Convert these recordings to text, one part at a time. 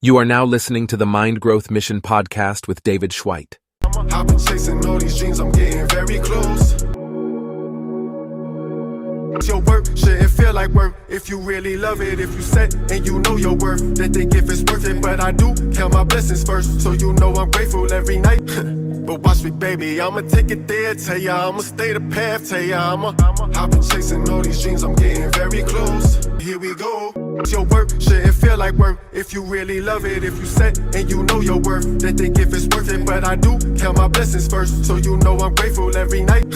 You are now listening to the Mind Growth Mission podcast with David Schweit. I've been chasing all these dreams, I'm getting very close. Your work shouldn't feel like work if you really love it. If you set and you know your worth, then think if it's worth it. But I do count my blessings first, so you know I'm grateful every night. But watch me, baby, I'ma take it there. Tell ya I'ma stay the path. Tell ya I've been chasing all these dreams, I'm getting very close. Here we go. Your work shouldn't feel like work if you really love it. If you set and you know your worth, then think if it's worth it. But I do count my blessings first, so you know I'm grateful every night.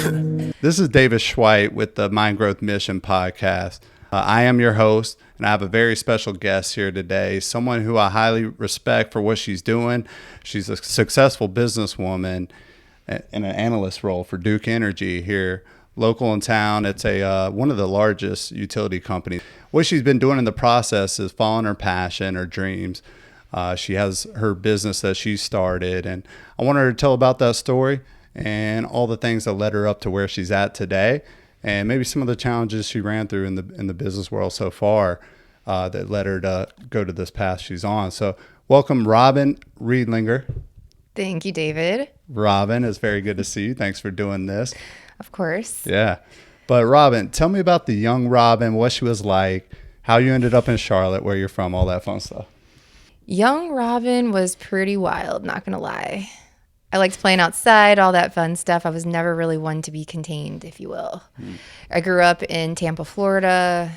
This is David Schweit with the Mind Growth Mission podcast. I am your host, and I have a very special guest here today, someone who I highly respect for what she's doing. She's a successful businesswoman in an analyst role for Duke Energy here, local in town. It's one of the largest utility companies. What she's been doing in the process is following her passion, her dreams. She has her business that she started, and I want her to tell about that story and all the things that led her up to where she's at today, and maybe some of the challenges she ran through in the business world so far that led her to go to this path she's on. So welcome, Robyn Riedlinger. Thank you, David. Robyn, it's very good to see you. Thanks for doing this. Of course. Yeah. But Robyn, tell me about the young Robyn, what she was like, how you ended up in Charlotte, where you're from, all that fun stuff. Young Robyn was pretty wild, not going to lie. I liked playing outside, all that fun stuff. I was never really one to be contained, if you will. I grew up in Tampa, Florida,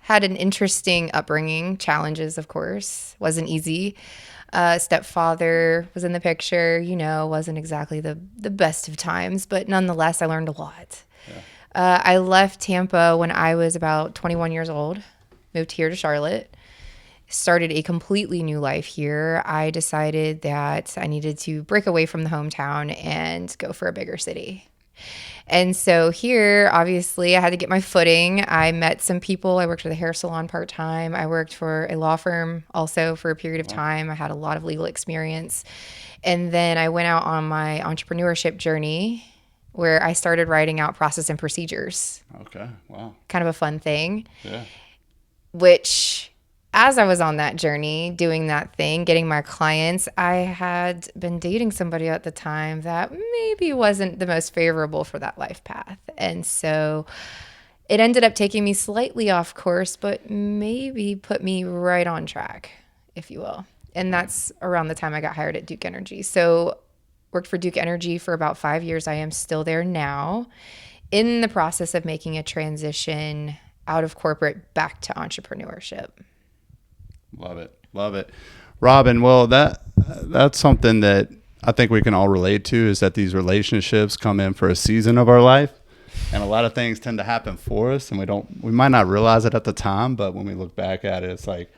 had an interesting upbringing, challenges, of course. Wasn't easy. Stepfather was in the picture, wasn't exactly the best of times, but nonetheless, I learned a lot. Yeah. I left Tampa when I was about 21 years old, moved here to Charlotte. Started a completely new life here. I decided that I needed to break away from the hometown and go for a bigger city. And so here, obviously, I had to get my footing. I met some people. I worked at a hair salon part-time. I worked for a law firm also for a period of time. I had a lot of legal experience. And then I went out on my entrepreneurship journey where I started writing out process and procedures. Okay, wow. Kind of a fun thing. Yeah. Which, as I was on that journey, doing that thing, getting my clients, I had been dating somebody at the time that maybe wasn't the most favorable for that life path. And so it ended up taking me slightly off course, but maybe put me right on track, if you will. And that's around the time I got hired at Duke Energy. So worked for Duke Energy for about 5 years. I am still there now, in the process of making a transition out of corporate back to entrepreneurship. Love it. Love it. Robyn, well, that's something that I think we can all relate to, is that these relationships come in for a season of our life, and a lot of things tend to happen for us, and we might not realize it at the time, but when we look back at it, it's like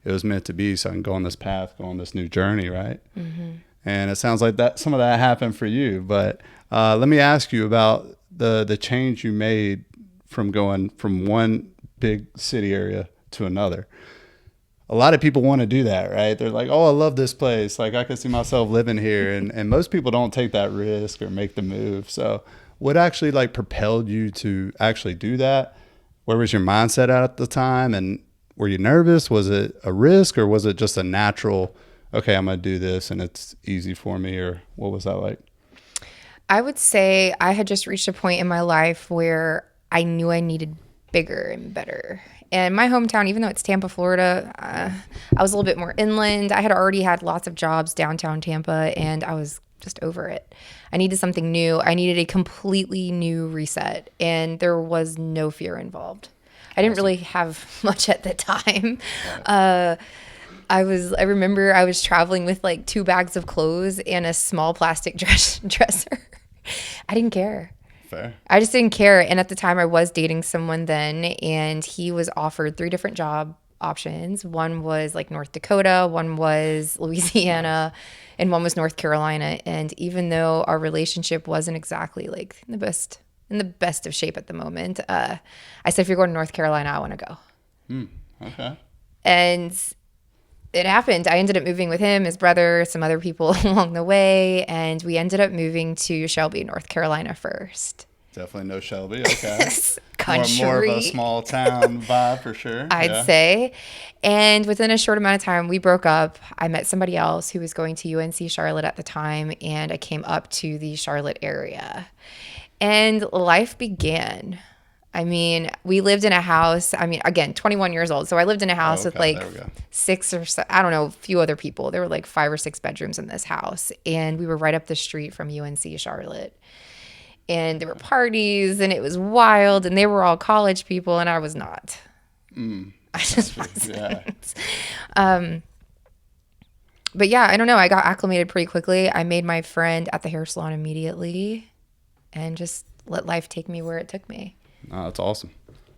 it was meant to be, so I can go on this path, go on this new journey, right? Mm-hmm. And it sounds like that some of that happened for you, but let me ask you about the change you made from going from one big city area to another. A lot of people want to do that, right? They're like, oh, I love this place. Like, I can see myself living here. And most people don't take that risk or make the move. So what actually propelled you to actually do that? Where was your mindset at the time? And were you nervous? Was it a risk, or was it just a natural, okay, I'm going to do this and it's easy for me? Or what was that like? I would say I had just reached a point in my life where I knew I needed bigger and better. And my hometown, even though it's Tampa, Florida, I was a little bit more inland. I had already had lots of jobs downtown Tampa, and I was just over it. I needed something new. I needed a completely new reset, and there was no fear involved. I didn't really have much at the time. I remember I was traveling with 2 bags of clothes and a small plastic dresser. I didn't care. Fair. I just didn't care. And at the time I was dating someone then, and he was offered 3 different job options. One was North Dakota, one was Louisiana, and one was North Carolina. And even though our relationship wasn't exactly in the best of shape at the moment, I said, if you're going to North Carolina, I want to go. Okay. And it happened. I ended up moving with him, his brother, some other people along the way, and we ended up moving to Shelby, North Carolina first. Definitely no Shelby. Okay. country. More of a small town vibe for sure. I'd say. And within a short amount of time, we broke up. I met somebody else who was going to UNC Charlotte at the time, and I came up to the Charlotte area. And life began. I mean, we lived in a house. I mean, again, 21 years old. So I lived in a house with like 6 or so, I don't know, a few other people. There were like 5 or 6 bedrooms in this house. And we were right up the street from UNC Charlotte. And there were parties and it was wild. And they were all college people and I was not. I just wasn't. Yeah. But yeah, I don't know. I got acclimated pretty quickly. I made my friend at the hair salon immediately and just let life take me where it took me. Oh, that's awesome.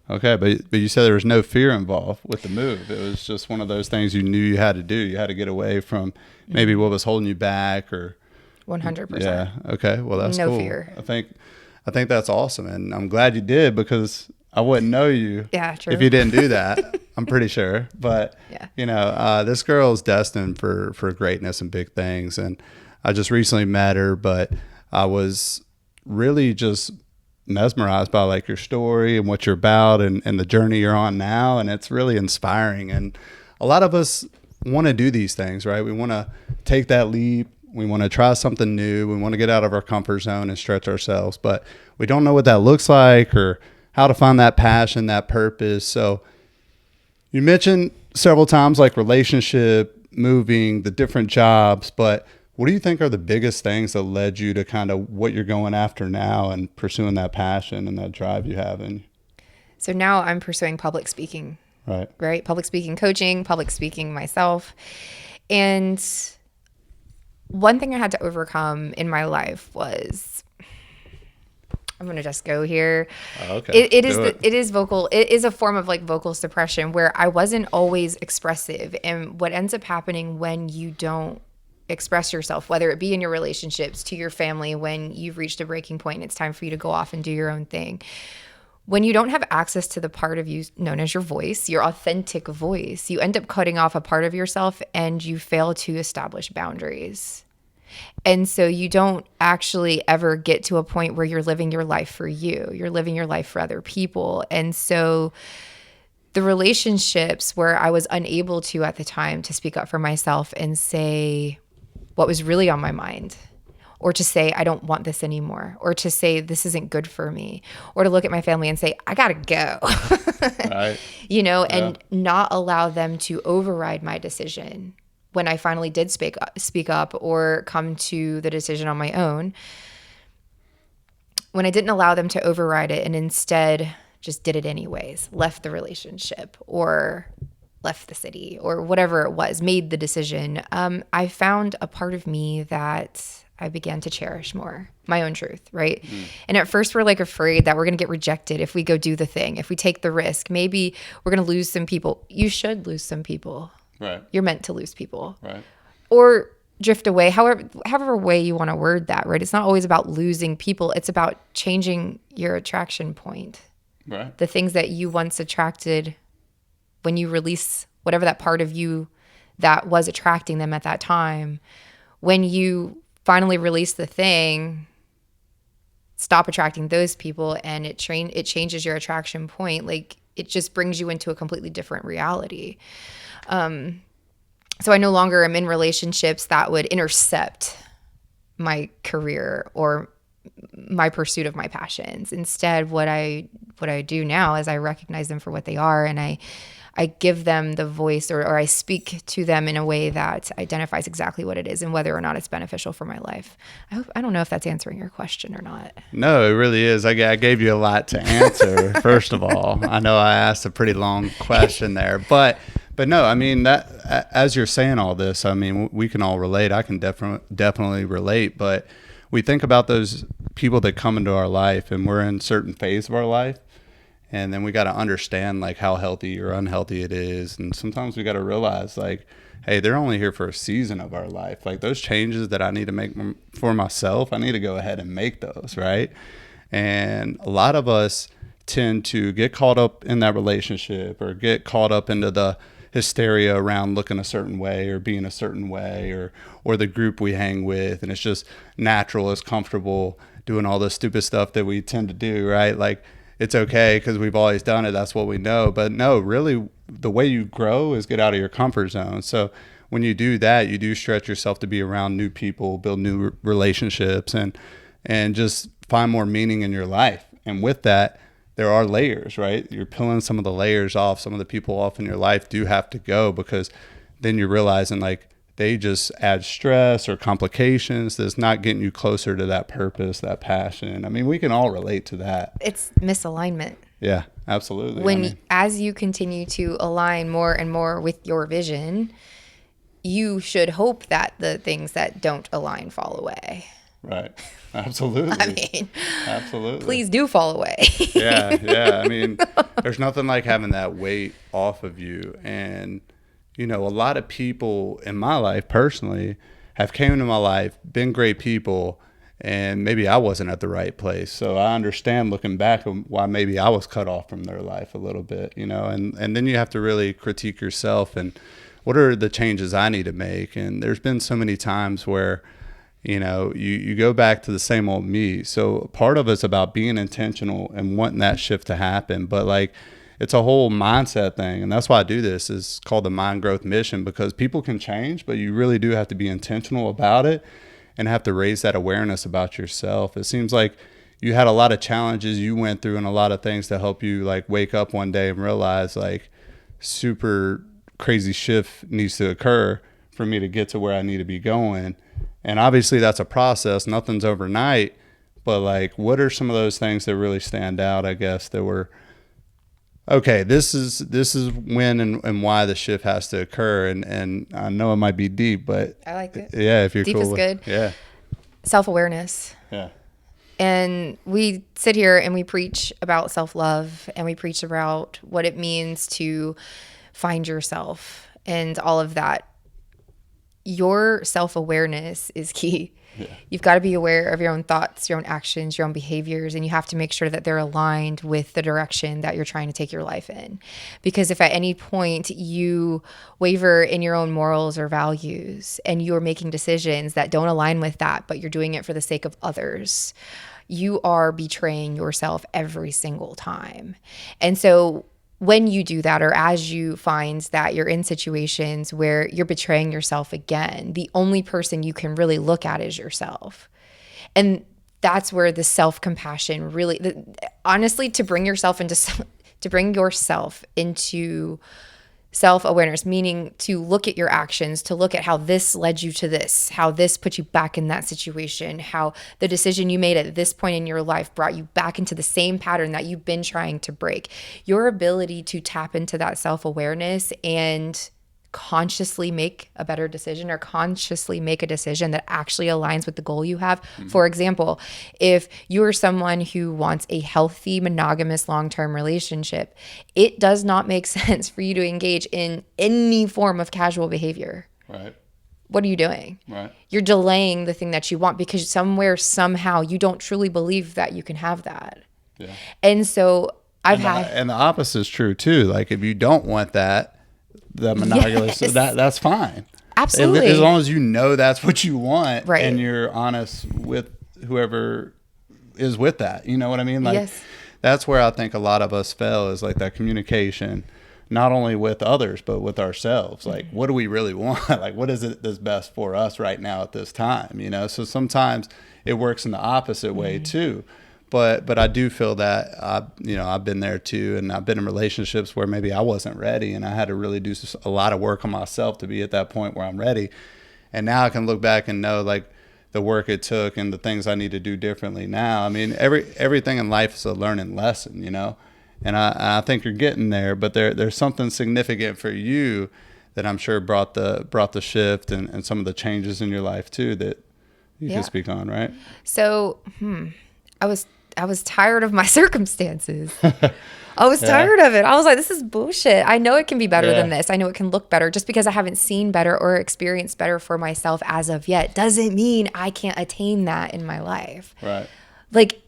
Okay, but you said there was no fear involved with the move. It was just one of those things you knew you had to do. You had to get away from maybe what was holding you back, or 100%. Yeah. Okay. Well, that's no cool. fear. I think that's awesome, and I'm glad you did, because I wouldn't know you if you didn't do that. I'm pretty sure. But this girl is destined for greatness and big things. And I just recently met her, but I was really just mesmerized by like your story and what you're about and the journey you're on now. And it's really inspiring. And a lot of us want to do these things, right? We want to take that leap. We want to try something new. We want to get out of our comfort zone and stretch ourselves, but we don't know what that looks like or how to find that passion, that purpose. So you mentioned several times like relationship, moving, the different jobs, but what do you think are the biggest things that led you to kind of what you're going after now and pursuing that passion and that drive you have in? So now I'm pursuing public speaking, right? Public speaking coaching, public speaking myself. And one thing I had to overcome in my life was, I'm going to just go here. Okay. It is a form of like vocal suppression where I wasn't always expressive. And what ends up happening when you don't express yourself, whether it be in your relationships, to your family, when you've reached a breaking point and it's time for you to go off and do your own thing. When you don't have access to the part of you known as your voice, your authentic voice, you end up cutting off a part of yourself and you fail to establish boundaries. And so you don't actually ever get to a point where you're living your life for you. You're living your life for other people. And so the relationships where I was unable to at the time to speak up for myself and say what was really on my mind, or to say, I don't want this anymore, or to say, this isn't good for me, or to look at my family and say, I gotta go, Right. And not allow them to override my decision when I finally did speak up or come to the decision on my own. When I didn't allow them to override it and instead just did it anyways, left the relationship or left the city or whatever it was, made the decision, I found a part of me that I began to cherish more, my own truth, right? And at first we're like afraid that we're going to get rejected if we go do the thing, if we take the risk. Maybe we're going to lose some people. You should lose some people. Right. You're meant to lose people. Right. Or drift away, however way you want to word that, right? It's not always about losing people. It's about changing your attraction point. Right. The things that you once attracted when you release whatever that part of you that was attracting them at that time, when you finally release the thing, stop attracting those people, and it changes your attraction point. Like, it just brings you into a completely different reality. So I no longer am in relationships that would intercept my career or my pursuit of my passions. Instead, what I do now is I recognize them for what they are, and I give them the voice, or I speak to them in a way that identifies exactly what it is and whether or not it's beneficial for my life. I don't know if that's answering your question or not. No, it really is. I gave you a lot to answer. First of all, I know I asked a pretty long question there, but no, I mean, that as you're saying all this, I mean, we can all relate. I can definitely relate, but we think about those people that come into our life and we're in a certain phase of our life. And then we got to understand like how healthy or unhealthy it is. And sometimes we got to realize like, hey, they're only here for a season of our life. Like those changes that I need to make for myself, I need to go ahead and make those, right? And a lot of us tend to get caught up in that relationship or get caught up into the hysteria around looking a certain way or being a certain way or the group we hang with. And it's just natural, it's comfortable doing all the stupid stuff that we tend to do, right? Like, it's okay because we've always done it. That's what we know. But no, really, the way you grow is get out of your comfort zone. So when you do that, you do stretch yourself to be around new people, build new relationships, and just find more meaning in your life. And with that, there are layers, right? You're peeling some of the layers off. Some of the people off in your life do have to go, because then you're realizing like they just add stress or complications that's not getting you closer to that purpose, that passion. I mean, we can all relate to that. It's misalignment. Yeah, absolutely. As you continue to align more and more with your vision, you should hope that the things that don't align fall away. Right. Absolutely. I mean, absolutely. Please do fall away. Yeah. I mean, there's nothing like having that weight off of you. And, a lot of people in my life personally have came into my life, been great people, and maybe I wasn't at the right place. So I understand looking back why maybe I was cut off from their life a little bit, and then you have to really critique yourself and what are the changes I need to make. And there's been so many times where, you go back to the same old me. So part of it's about being intentional and wanting that shift to happen. But like, it's a whole mindset thing. And that's why I do this. It's called the Mind Growth Mission, because people can change, but you really do have to be intentional about it and have to raise that awareness about yourself. It seems like you had a lot of challenges you went through and a lot of things to help you like wake up one day and realize like super crazy shift needs to occur for me to get to where I need to be going. And obviously that's a process. Nothing's overnight, but like, what are some of those things that really stand out, I guess, that were, okay, this is when and why the shift has to occur. And I know it might be deep, but I like it. Yeah. If you're deep cool is good. Yeah. Self-awareness. Yeah. And we sit here and we preach about self-love, and we preach about what it means to find yourself and all of that. Your self-awareness is key. Yeah. You've got to be aware of your own thoughts, your own actions, your own behaviors, and you have to make sure that they're aligned with the direction that you're trying to take your life in. Because if at any point you waver in your own morals or values and you're making decisions that don't align with that, but you're doing it for the sake of others, you are betraying yourself every single time. And so when you do that, or as you find that you're in situations where you're betraying yourself again, the only person you can really look at is yourself. And that's where the self-compassion really, honestly, to bring yourself into self-awareness, meaning to look at your actions, to look at how this led you to this, how this put you back in that situation, how the decision you made at this point in your life brought you back into the same pattern that you've been trying to break. Your ability to tap into that self-awareness and consciously make a better decision, or consciously make a decision that actually aligns with the goal you have. Mm-hmm. For example, if you're someone who wants a healthy, monogamous, long-term relationship, it does not make sense for you to engage in any form of casual behavior. Right. What are you doing? Right. You're delaying the thing that you want because somehow you don't truly believe that you can have that. Yeah. And so and the opposite is true too. Like if you don't want that, the monogamous, yes, that's fine. Absolutely. As long as you know that's what you want, right, and you're honest with whoever is with that. You know what I mean? Like, yes. That's where I think a lot of us fail, is like that communication, not only with others, but with ourselves. Like, what do we really want? Like, what is it that's best for us right now at this time? So sometimes it works in the opposite way too. But I do feel that I've been there too, and I've been in relationships where maybe I wasn't ready, and I had to really do a lot of work on myself to be at that point where I'm ready. And now I can look back and know like the work it took and the things I need to do differently now. I mean, everything in life is a learning lesson, and I think you're getting there. But there's something significant for you that I'm sure brought the shift and some of the changes in your life too that you can speak on, right? So I was tired of my circumstances. I was tired of it. I was like, this is bullshit. I know it can be better than this. I know it can look better. Just because I haven't seen better or experienced better for myself as of yet doesn't mean I can't attain that in my life. Right. Like,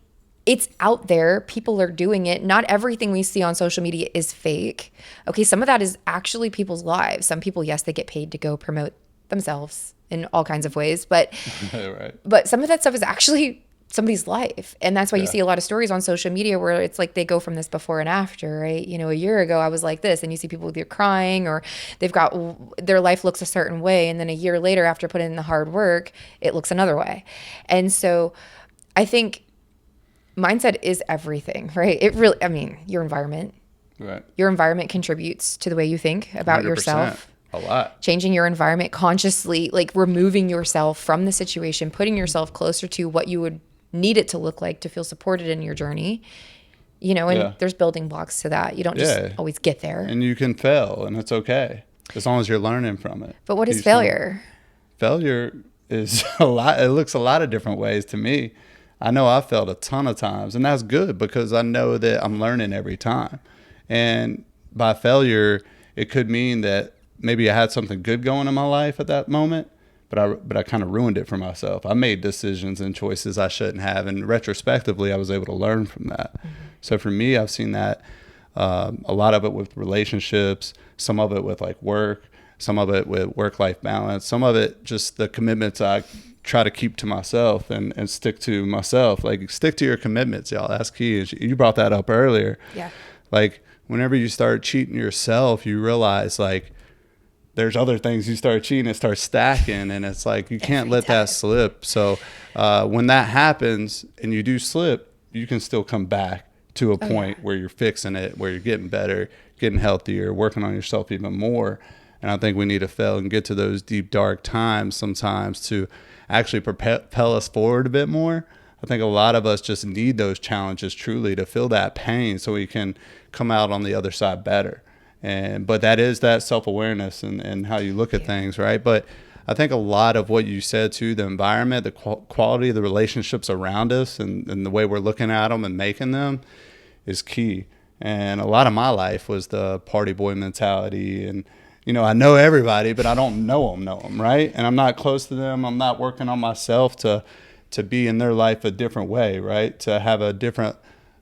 it's out there. People are doing it. Not everything we see on social media is fake. Okay, some of that is actually people's lives. Some people, yes, they get paid to go promote themselves in all kinds of ways. But, right. But some of that stuff is actually somebody's life. And that's why you see a lot of stories on social media where it's like they go from this before and after, right? You know, a year ago I was like this, and you see people either crying or they've got their life looks a certain way, and then a year later after putting in the hard work, it looks another way. And so I think mindset is everything, right? It really, I mean, your environment. Right. Your environment contributes to the way you think about 100%. yourself. A lot. Changing your environment consciously, like removing yourself from the situation, putting yourself closer to what you would need it to look like to feel supported in your journey, you know, and there's building blocks to that. You don't just always get there. And you can fail, and it's okay as long as you're learning from it. But what is failure? Failure is a lot. It looks a lot of different ways to me. I know I've failed a ton of times, and that's good because I know that I'm learning every time. And by failure, it could mean that maybe I had something good going in my life at that moment, but I kind of ruined it for myself. I made decisions and choices I shouldn't have, and retrospectively, I was able to learn from that. Mm-hmm. So for me, I've seen that a lot of it with relationships, some of it with like work, some of it with work-life balance, some of it just the commitments I try to keep to myself and stick to myself. Like, stick to your commitments, y'all. That's key. You brought that up earlier. Yeah. Like, whenever you start cheating yourself, you realize like there's other things you start cheating, it starts stacking, and it's like you can't let that slip. So when that happens and you do slip, you can still come back to a point where you're fixing it, where you're getting better, getting healthier, working on yourself even more. And I think we need to fail and get to those deep, dark times sometimes to actually propel us forward a bit more. I think a lot of us just need those challenges truly to feel that pain so we can come out on the other side better. But that is that self-awareness and how you look at things, right? But I think a lot of what you said too, the environment, the quality of the relationships around us and the way we're looking at them and making them is key. And a lot of my life was the party boy mentality. And, you know, I know everybody, but I don't know them, right? And I'm not close to them. I'm not working on myself to be in their life a different way, right? To have a different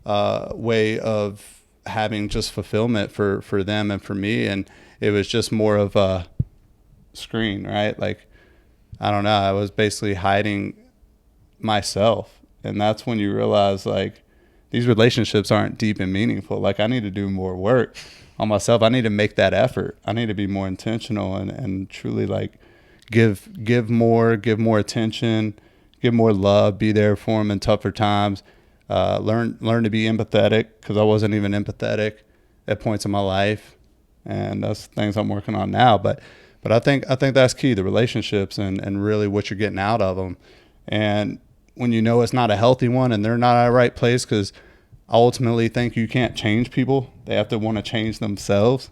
way of having just fulfillment for them and for me. And it was just more of a screen, right? Like, I don't know, I was basically hiding myself. And that's when you realize like these relationships aren't deep and meaningful. Like, I need to do more work on myself. I need to make that effort. I need to be more intentional and truly like give more attention, give more love, be there for them in tougher times. Learn to be empathetic, because I wasn't even empathetic at points in my life, and that's things I'm working on now. But I think that's key, the relationships and really what you're getting out of them. And when you know it's not a healthy one and they're not at the right place, because I ultimately think you can't change people; they have to want to change themselves.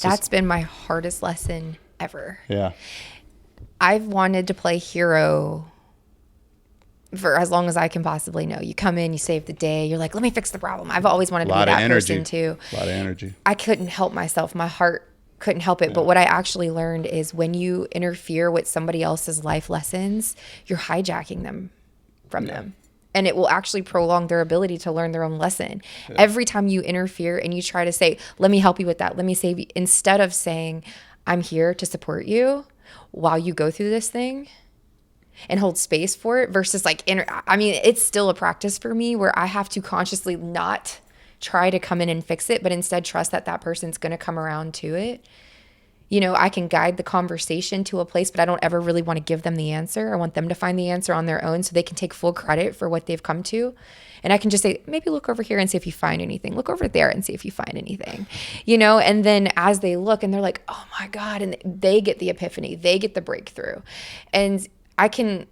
That's been my hardest lesson ever. Yeah, I've wanted to play hero for as long as I can possibly know. You come in, you save the day, you're like, let me fix the problem. I've always wanted to be that person too. A lot of energy. I couldn't help myself. My heart couldn't help it. Yeah. But what I actually learned is when you interfere with somebody else's life lessons, you're hijacking them from them. And it will actually prolong their ability to learn their own lesson. Yeah. Every time you interfere and you try to say, let me help you with that, let me save you, instead of saying, I'm here to support you while you go through this thing, and hold space for it, versus like, I mean, it's still a practice for me where I have to consciously not try to come in and fix it, but instead trust that that person's going to come around to it. You know, I can guide the conversation to a place, but I don't ever really want to give them the answer. I want them to find the answer on their own so they can take full credit for what they've come to. And I can just say, maybe look over here and see if you find anything. Look over there and see if you find anything, you know? And then as they look and they're like, oh my God, and they get the epiphany, they get the breakthrough. And I can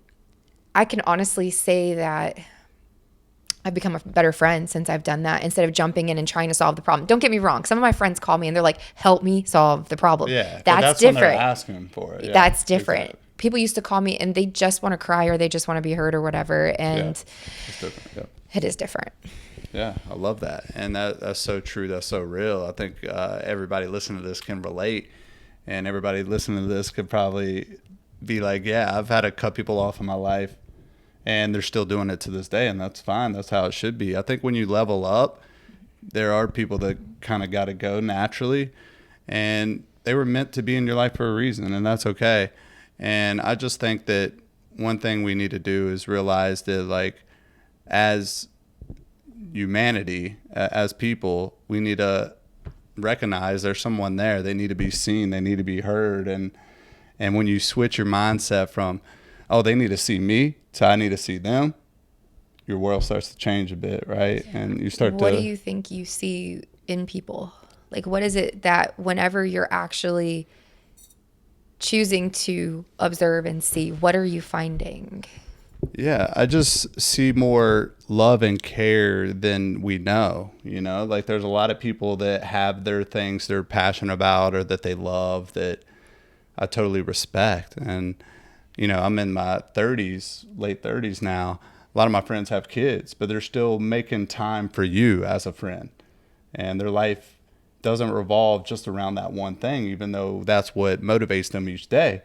honestly say that I've become a better friend since I've done that, instead of jumping in and trying to solve the problem. Don't get me wrong. Some of my friends call me and they're like, help me solve the problem. Yeah, that's When different. they're asking for it. Yeah, that's different. Exactly. People used to call me and they just want to cry or they just want to be heard or whatever. And it's different. Yeah. It is different. Yeah, I love that. And that's so true. That's so real. I think everybody listening to this can relate, and everybody listening to this could probably be like, yeah, I've had to cut people off in my life and they're still doing it to this day, and that's fine. That's how it should be. I think when you level up, there are people that kind of got to go naturally, and they were meant to be in your life for a reason, and that's okay. And I just think that one thing we need to do is realize that, like, as humanity, as people, we need to recognize there's someone there. They need to be seen. They need to be heard. And when you switch your mindset from, oh, they need to see me, to I need to see them, your world starts to change a bit, right? And you start What do you think you see in people? Like, what is it that whenever you're actually choosing to observe and see, what are you finding? Yeah, I just see more love and care than we know, you know? Like, there's a lot of people that have their things they're passionate about or that they love that I totally respect. And, you know, I'm in my 30s, late 30s now. A lot of my friends have kids, but they're still making time for you as a friend. And their life doesn't revolve just around that one thing, even though that's what motivates them each day.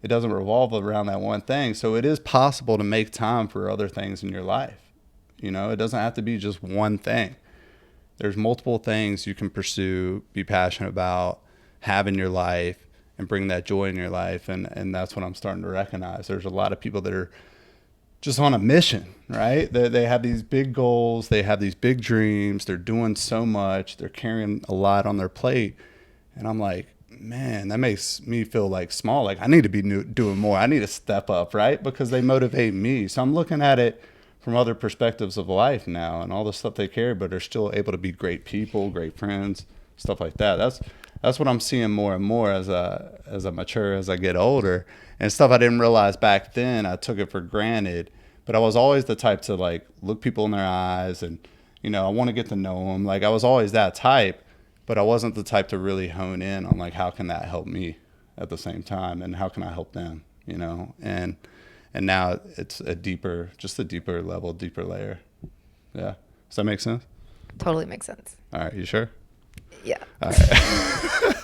It doesn't revolve around that one thing. So it is possible to make time for other things in your life. You know, it doesn't have to be just one thing. There's multiple things you can pursue, be passionate about, have in your life, and bring that joy in your life. And that's what I'm starting to recognize. There's a lot of people that are just on a mission, right? They have these big goals. They have these big dreams. They're doing so much. They're carrying a lot on their plate. And I'm like, man, that makes me feel like small. Like I need to be doing more. I need to step up, right? Because they motivate me. So I'm looking at it from other perspectives of life now and all the stuff they carry, but are still able to be great people, great friends, stuff like that. That's what I'm seeing more and more as I mature, as I get older. And stuff I didn't realize back then, I took it for granted. But I was always the type to like look people in their eyes and, you know, I want to get to know them. Like I was always that type, but I wasn't the type to really hone in on like, how can that help me at the same time? And how can I help them, you know? And now it's just a deeper level, deeper layer. Yeah. Does that make sense? Totally makes sense. All right. You sure? Yeah. All right.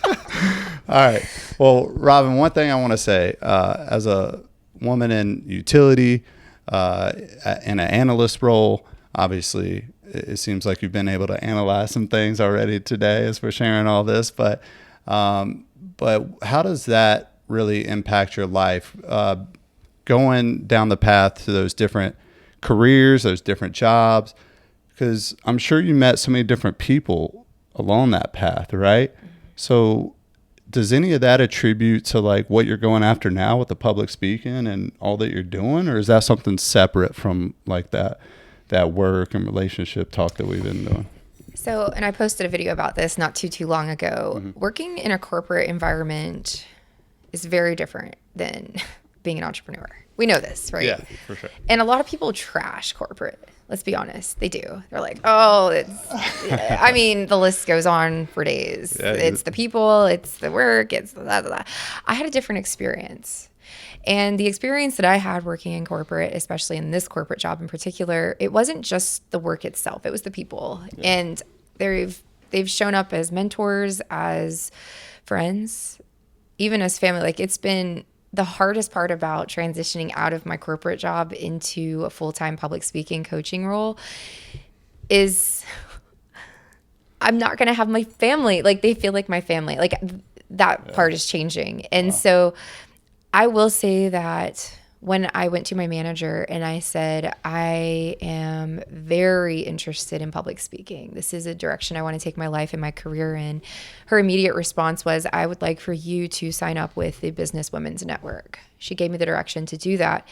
All right. Well, Robyn, one thing I want to say, as a woman in utility, in an analyst role, obviously it seems like you've been able to analyze some things already today as we're sharing all this, but how does that really impact your life? Going down the path to those different careers, those different jobs, because I'm sure you met so many different people along that path, right? So does any of that attribute to like what you're going after now with the public speaking and all that you're doing, or is that something separate from like that work and relationship talk that we've been doing? So, and I posted a video about this not too long ago. Mm-hmm. Working in a corporate environment is very different than being an entrepreneur. We know this, right? Yeah, for sure. And a lot of people trash corporate. Let's be honest. They do. They're like, oh, I mean, the list goes on for days. Yeah, it's the people, it's the work, it's the blah, blah, blah. I had a different experience. And the experience that I had working in corporate, especially in this corporate job in particular, it wasn't just the work itself. It was the people. Yeah. And they've shown up as mentors, as friends, even as family. Like it's been the hardest part about transitioning out of my corporate job into a full-time public speaking coaching role is I'm not going to have my family. Like they feel like my family. Like that part is changing. And so I will say that when I went to my manager and I said, I am very interested in public speaking. This is a direction I want to take my life and my career in. Her immediate response was, I would like for you to sign up with the Business Women's Network. She gave me the direction to do that.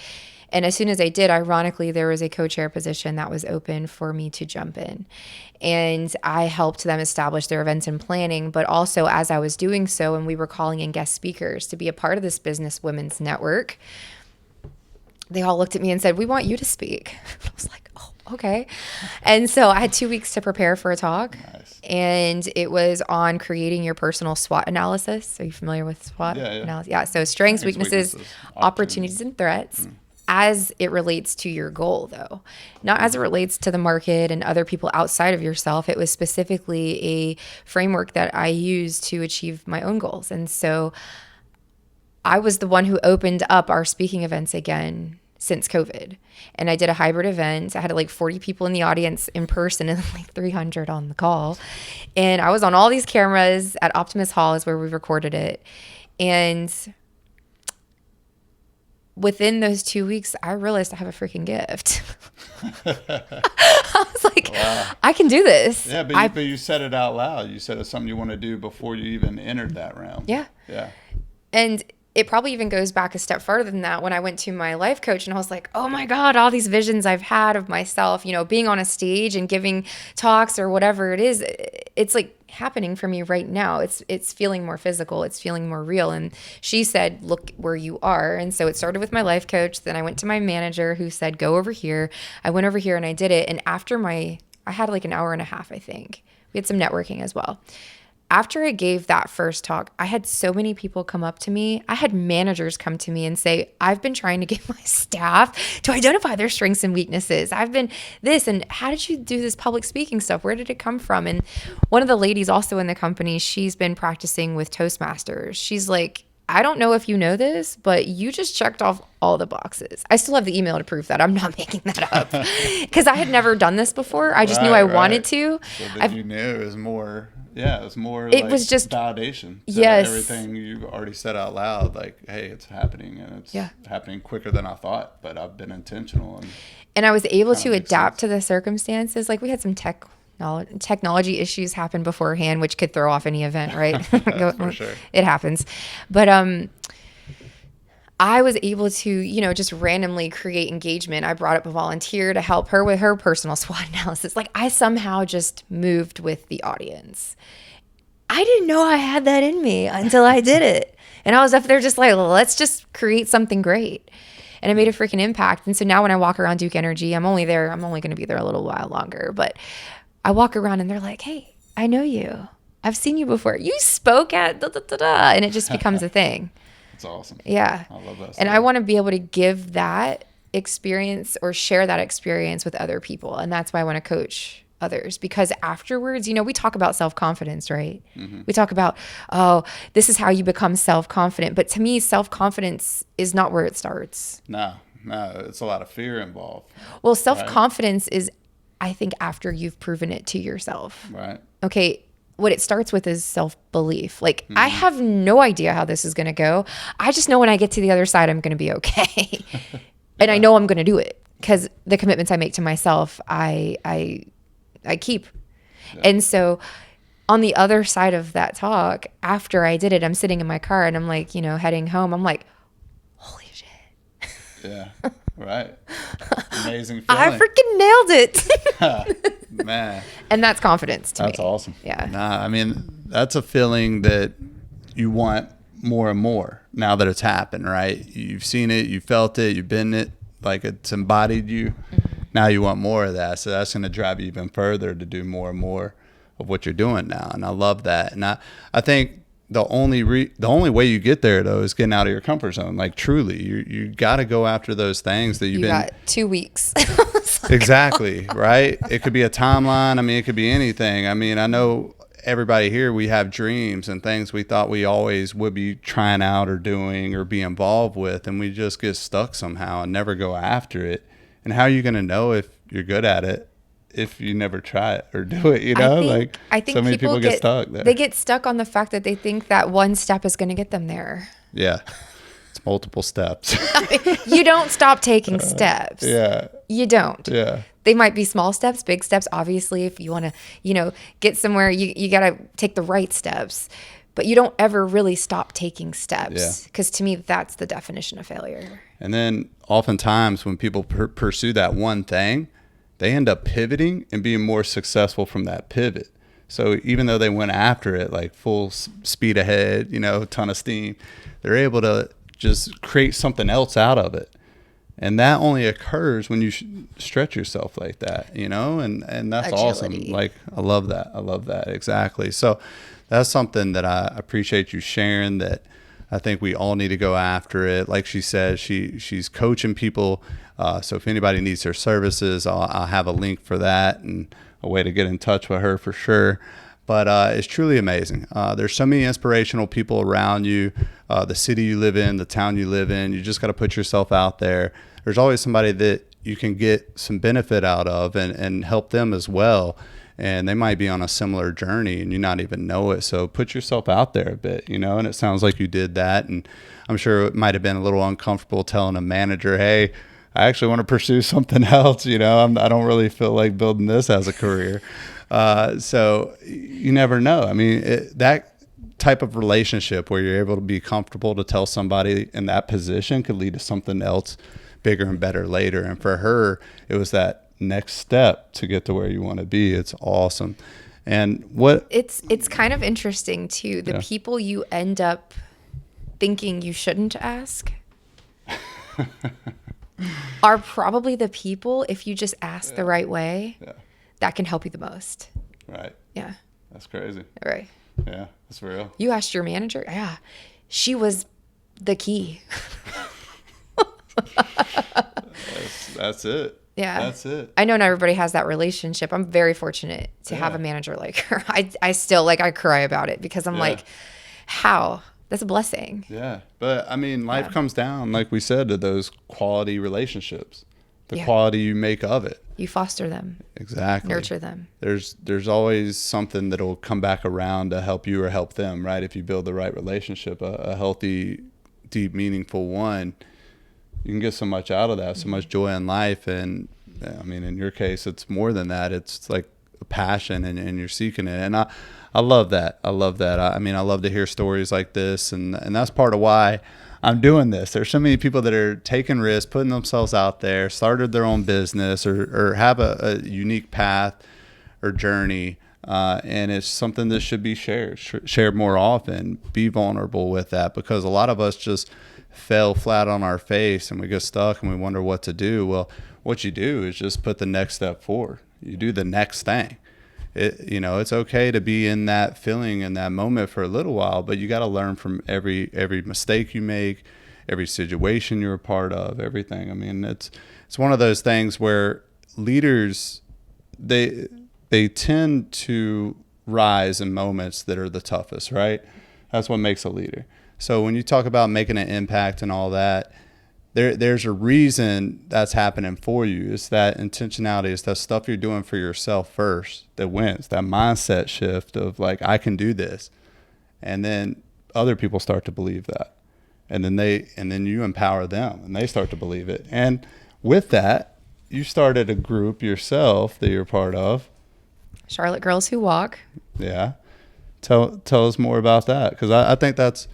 And as soon as I did, ironically, there was a co-chair position that was open for me to jump in. And I helped them establish their events and planning. But also as I was doing so, and we were calling in guest speakers to be a part of this Business Women's Network, they all looked at me and said, we want you to speak. I was like, oh, okay. And so I had 2 weeks to prepare for a talk. Nice. And it was on creating your personal SWOT analysis. Are you familiar with SWOT analysis? Yeah. So strengths, weaknesses, opportunities, and threats. As it relates to your goal, though, not as it relates to the market and other people outside of yourself. It was specifically a framework that I used to achieve my own goals. And so I was the one who opened up our speaking events again since COVID. And I did a hybrid event. I had like 40 people in the audience in person and like 300 on the call. And I was on all these cameras at Optimus Hall is where we recorded it. And within those 2 weeks, I realized I have a freaking gift. I was like, wow. I can do this. Yeah, but you said it out loud. You said it's something you want to do before you even entered that realm. Yeah. Yeah. And it probably even goes back a step further than that when I went to my life coach and I was like, oh my God, all these visions I've had of myself, you know, being on a stage and giving talks or whatever it is, it's like happening for me right now. It's feeling more physical. It's feeling more real. And she said, look where you are. And so it started with my life coach. Then I went to my manager who said, go over here. I went over here and I did it. And after I had like an hour and a half, I think. We had some networking as well. After I gave that first talk, I had so many people come up to me. I had managers come to me and say, I've been trying to get my staff to identify their strengths and weaknesses. I've been this, and how did you do this public speaking stuff? Where did it come from? And one of the ladies also in the company, she's been practicing with Toastmasters. She's like, I don't know if you know this, but you just checked off all the boxes. I still have the email to prove that. I'm not making that up because I had never done this before. I just knew I wanted to. So that you knew it was more. Yeah, it was just validation to everything you've already said out loud. Like, hey, it's happening, and it's happening quicker than I thought. But I've been intentional, and I was able to adapt to the circumstances. Like we had some technology issues happen beforehand, which could throw off any event, right? For sure, it happens. But I was able to, you know, just randomly create engagement. I brought up a volunteer to help her with her personal SWOT analysis. Like I somehow just moved with the audience. I didn't know I had that in me until I did it. And I was up there just like, well, let's just create something great. And it made a freaking impact. And so now when I walk around Duke Energy, I'm only going to be there a little while longer, but I walk around and they're like, hey, I know you. I've seen you before. You spoke at da-da-da-da. And it just becomes a thing. That's awesome. Yeah. I love that. And I want to be able to give that experience or share that experience with other people. And that's why I want to coach others, because afterwards, you know, we talk about self-confidence, right? Mm-hmm. We talk about, oh, this is how you become self-confident. But to me, self-confidence is not where it starts. No, it's a lot of fear involved. Well, self-confidence is, I think, after you've proven it to yourself. Right. Okay. What it starts with is self-belief. Like, I have no idea how this is going to go. I just know when I get to the other side, I'm going to be okay. And I know I'm going to do it because the commitments I make to myself, I keep. Yeah. And so on the other side of that talk, after I did it, I'm sitting in my car and I'm like, you know, heading home. I'm like, holy shit. Yeah. Right. Amazing feeling. I freaking nailed it. Man. And that's confidence to me. That's awesome. Yeah. Nah, I mean, that's a feeling that you want more and more now that it's happened, right? You've seen it, you felt it, you've been it, like it's embodied you. Mm-hmm. Now you want more of that. So that's going to drive you even further to do more and more of what you're doing now. And I love that. And I think the only way you get there though is getting out of your comfort zone. Like truly, you got to go after those things that you've been. Got 2 weeks. Exactly. Right. It could be a timeline. I mean, it could be anything. I mean, I know everybody here, we have dreams and things we thought we always would be trying out or doing or be involved with, and we just get stuck somehow and never go after it. And how are you going to know if you're good at it if you never try it or do it, you know? I think so many people get stuck there. They get stuck on the fact that they think that one step is going to get them there. Yeah. It's multiple steps. You don't stop taking steps. Yeah. You don't. Yeah. They might be small steps, big steps. Obviously, if you want to, you know, get somewhere, you got to take the right steps. But you don't ever really stop taking steps. Because to me, that's the definition of failure. And then oftentimes when people pursue that one thing, they end up pivoting and being more successful from that pivot. So even though they went after it like full speed ahead, you know, ton of steam, they're able to just create something else out of it. And that only occurs when you stretch yourself like that, you know, and that's Agility. awesome. Like, I love that. I love that. Exactly. So that's something that I appreciate you sharing, that I think we all need to go after it. Like she said, she's coaching people. So if anybody needs her services, I'll have a link for that and a way to get in touch with her for sure. But it's truly amazing. There's so many inspirational people around you, the city you live in, the town you live in. You just got to put yourself out there. There's always somebody that you can get some benefit out of and help them as well. and they might be on a similar journey and you not even know it. So put yourself out there a bit, you know, and it sounds like you did that. And I'm sure it might have been a little uncomfortable telling a manager, hey, I actually want to pursue something else. You know, I don't really feel like building this as a career. So you never know. I mean, that type of relationship where you're able to be comfortable to tell somebody in that position could lead to something else bigger and better later. And for her, it was that next step to get to where you want to be. It's awesome. And what it's kind of interesting too. The people you end up thinking you shouldn't ask are probably the people, if you just ask the right way, that can help you the most. Right. Yeah. That's crazy. Right. Yeah, that's real. You asked your manager? Yeah. She was the key. That's it. Yeah. That's it. I know not everybody has that relationship. I'm very fortunate to have a manager like her. I still, like, I cry about it because I'm like, how? That's a blessing. Yeah. But I mean, life comes down, like we said, to those quality relationships, the quality you make of it. You foster them. Exactly. Nurture them. There's always something that'll come back around to help you or help them, right? If you build the right relationship, a healthy, deep, meaningful one, you can get so much out of that, so much joy in life. And I mean, in your case, it's more than that. It's like a passion, and you're seeking it. And I love that. I love that. I mean, I love to hear stories like this, and that's part of why I'm doing this. There's so many people that are taking risks, putting themselves out there, started their own business, or have a unique path or journey. And it's something that should be shared more often. Be vulnerable with that, because a lot of us just fell flat on our face and we get stuck and we wonder what to do. Well, what you do is just put the next step forward. You do the next thing. It's okay to be in that feeling in that moment for a little while, but you got to learn from every mistake you make, every situation you're a part of, everything. I mean, it's one of those things where leaders, they tend to rise in moments that are the toughest, right? That's what makes a leader. So when you talk about making an impact and all that, there's a reason that's happening for you. It's that intentionality. It's that stuff you're doing for yourself first that wins, that mindset shift of like, I can do this. And then other people start to believe that. And then you empower them and they start to believe it. And with that, you started a group yourself that you're part of. Charlotte Girls Who Walk. Yeah. Tell us more about that, because I think that's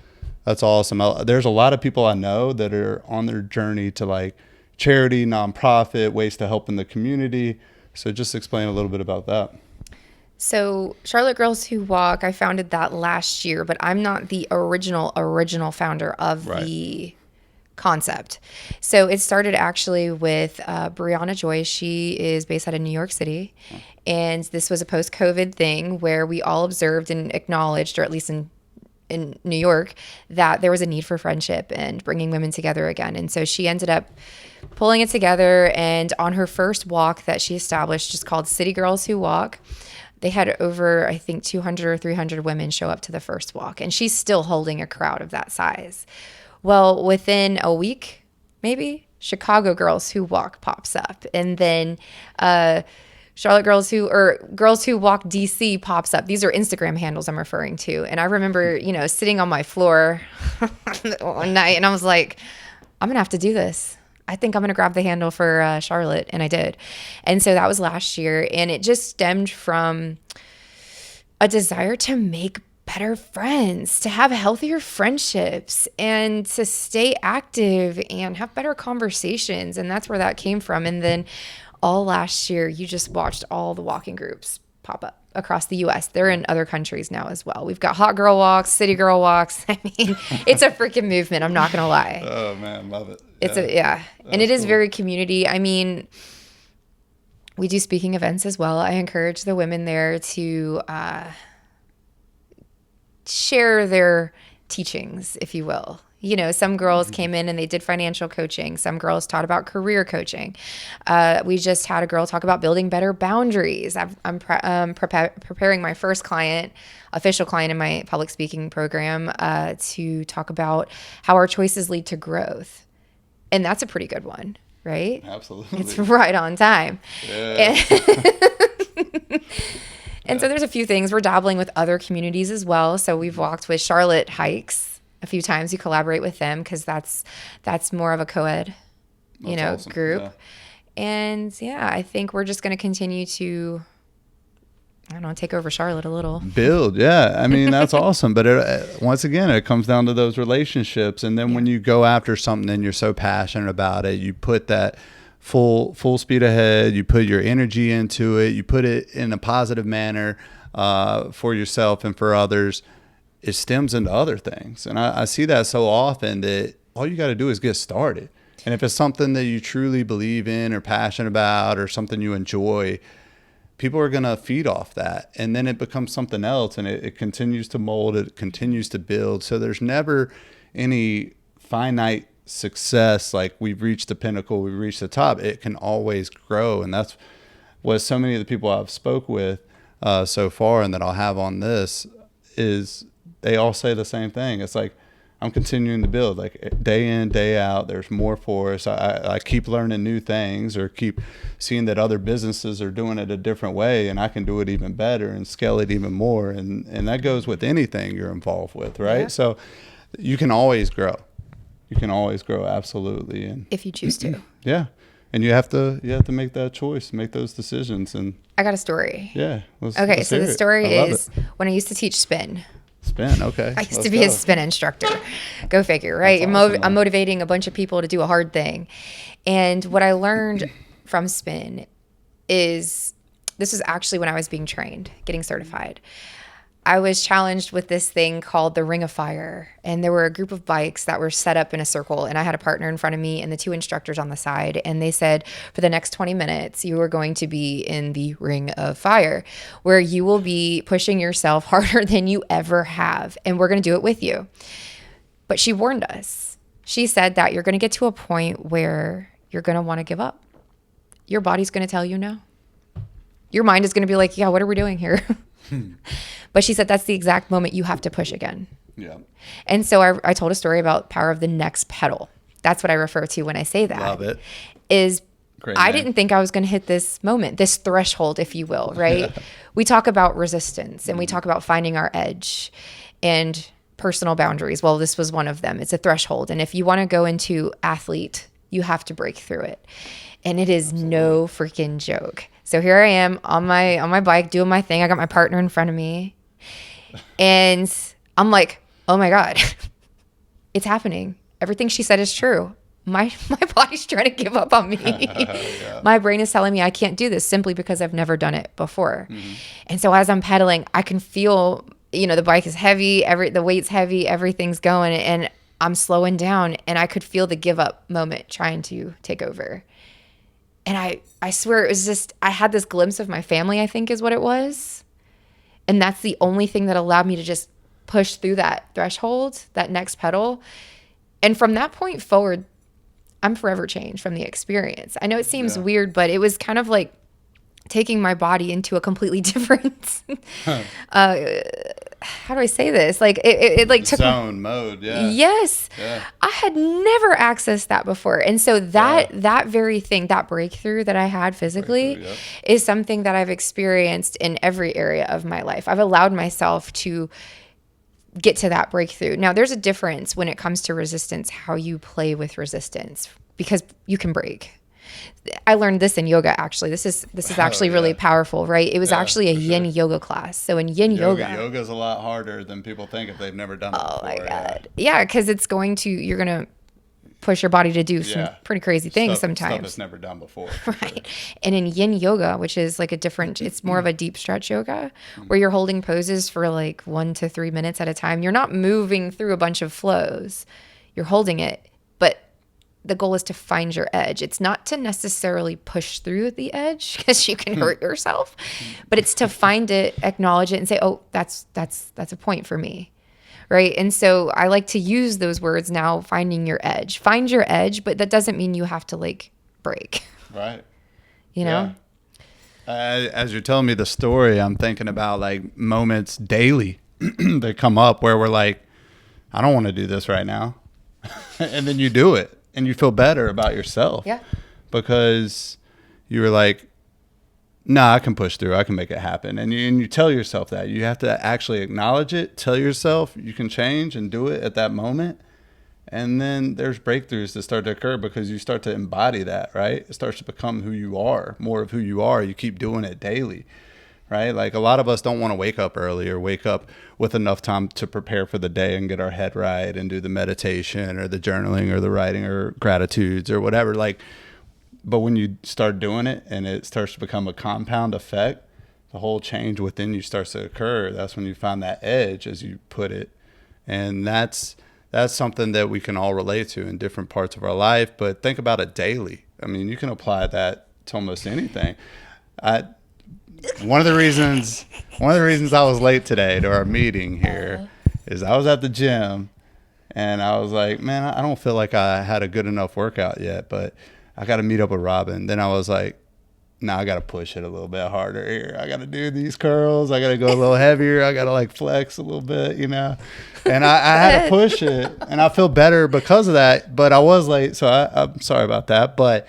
awesome. There's a lot of people I know that are on their journey to like charity, nonprofit, ways to help in the community. So just explain a little bit about that. So Charlotte Girls Who Walk, I founded that last year, but I'm not the original founder of the concept. So it started actually with Brianna Joy. She is based out of New York City. And this was a post-COVID thing where we all observed and acknowledged, or at least in New York, that there was a need for friendship and bringing women together again. And so she ended up pulling it together. And on her first walk that she established, just called City Girls Who Walk, they had over, I think, 200 or 300 women show up to the first walk. And she's still holding a crowd of that size. Well, within a week, maybe, Chicago Girls Who Walk pops up. And then Charlotte Girls Who Walk DC pops up. These are Instagram handles I'm referring to. And I remember, sitting on my floor one night and I was like, I'm going to have to do this. I think I'm going to grab the handle for Charlotte. And I did. And so that was last year. And it just stemmed from a desire to make better friends, to have healthier friendships, and to stay active and have better conversations. And that's where that came from. And then all last year, you just watched all the walking groups pop up across the U.S. They're in other countries now as well. We've got hot girl walks, city girl walks. I mean, it's a freaking movement. I'm not going to lie. Oh, man. Love it. And it is very community. I mean, we do speaking events as well. I encourage the women there to share their teachings, if you will. Some girls came in and they did financial coaching. Some girls taught about career coaching. We just had a girl talk about building better boundaries. I'm preparing my first official client in my public speaking program to talk about how our choices lead to growth. And that's a pretty good one, right? Absolutely. It's right on time. Yeah. And so there's a few things. We're dabbling with other communities as well. So we've walked with Charlotte Hikes a few times. We collaborate with them because that's more of a co-ed, Awesome. group. Yeah. And yeah, I think we're just going to continue to, I don't know, take over Charlotte a little. Build. Yeah. I mean, that's awesome. But once again, it comes down to those relationships. And then when you go after something and you're so passionate about it, you put that full speed ahead, you put your energy into it, you put it in a positive manner for yourself and for others. It stems into other things. And I see that so often that all you got to do is get started. And if it's something that you truly believe in or passionate about or something you enjoy, people are going to feed off that. And then it becomes something else, and it continues to mold, it continues to build. So there's never any finite success like we've reached the pinnacle, we've reached the top. It can always grow. And that's what so many of the people I've spoke with so far and that I'll have on this is they all say the same thing. It's like, I'm continuing to build, like day in, day out. There's more for us. I keep learning new things or keep seeing that other businesses are doing it a different way, and I can do it even better and scale it even more. And that goes with anything you're involved with, right? Yeah. So you can always grow. You can always grow, absolutely. And if you choose to. Yeah. And you have to make that choice, make those decisions. And I got a story. Yeah. Okay, so the story is when I used to teach spin. Spin, okay. I used to be a spin instructor. Go figure, right? Awesome, I'm motivating a bunch of people to do a hard thing. And what I learned from spin is, this was actually when I was being trained, getting certified. I was challenged with this thing called the Ring of Fire. And there were a group of bikes that were set up in a circle. And I had a partner in front of me and the two instructors on the side. And they said, for the next 20 minutes, you are going to be in the Ring of Fire, where you will be pushing yourself harder than you ever have. And we're going to do it with you. But she warned us. She said that you're going to get to a point where you're going to want to give up. Your body's going to tell you no. Your mind is going to be like, yeah, what are we doing here? But she said that's the exact moment you have to push again. Yeah. And so I told a story about power of the next pedal. That's what I refer to when I say that. Love it. I didn't think I was going to hit this moment, this threshold, if you will, right? Yeah. We talk about resistance and we talk about finding our edge and personal boundaries. Well, this was one of them. It's a threshold. And if you want to go into athlete, you have to break through it. And it is no freaking joke. So here I am on my bike doing my thing. I got my partner in front of me. And I'm like, oh my God, it's happening. Everything she said is true. My body's trying to give up on me. Yeah. My brain is telling me I can't do this simply because I've never done it before. Mm-hmm. And so as I'm pedaling, I can feel, the bike is heavy, the weight's heavy, everything's going, and I'm slowing down, and I could feel the give up moment trying to take over. And I swear it was just, I had this glimpse of my family, I think is what it was. And that's the only thing that allowed me to just push through that threshold, that next pedal. And from that point forward, I'm forever changed from the experience. I know it seems weird, but it was kind of like taking my body into a completely different, how do I say this? Like it like took zone mode. Yeah. Yes. Yeah. I had never accessed that before. And so that very thing, that breakthrough that I had physically is something that I've experienced in every area of my life. I've allowed myself to get to that breakthrough. Now there's a difference when it comes to resistance, how you play with resistance, because you can break. I learned this in yoga, actually. This is actually really powerful, right? It was actually a yin yoga class. So in yin yoga is a lot harder than people think if they've never done it before. Oh my God. Yeah, because you're going to push your body to do some pretty crazy things sometimes. Stuff it's never done before. Right. Sure. And in yin yoga, which is like it's more of a deep stretch yoga, where you're holding poses for like 1 to 3 minutes at a time. You're not moving through a bunch of flows. You're holding it, but the goal is to find your edge. It's not to necessarily push through the edge because you can hurt yourself, but it's to find it, acknowledge it, and say, oh, that's a point for me. Right. And so I like to use those words now, finding your edge. Find your edge, but that doesn't mean you have to like break. Right. You know? As you're telling me the story, I'm thinking about like moments daily that come up where we're like, I don't want to do this right now. And then you do it and you feel better about yourself. Yeah. Because you were like, no, I can push through. I can make it happen. And you tell yourself that. You have to actually acknowledge it, tell yourself you can change and do it at that moment. And then there's breakthroughs that start to occur because you start to embody that, right? It starts to become who you are, more of who you are. You keep doing it daily, right? Like a lot of us don't want to wake up early or wake up with enough time to prepare for the day and get our head right and do the meditation or the journaling or the writing or gratitudes or whatever. Like, but when you start doing it and it starts to become a compound effect, the whole change within you starts to occur. That's when you find that edge, as you put it. And that's something that we can all relate to in different parts of our life, but think about it daily. I mean, you can apply that to almost anything. One of the reasons I was late today to our meeting here is I was at the gym and I was like, man, I don't feel like I had a good enough workout yet, but I got to meet up with Robyn. Then I was like, no, I got to push it a little bit harder here. I got to do these curls. I got to go a little heavier. I got to like flex a little bit, you know. And I had to push it, and I feel better because of that. But I was late, so I'm sorry about that. But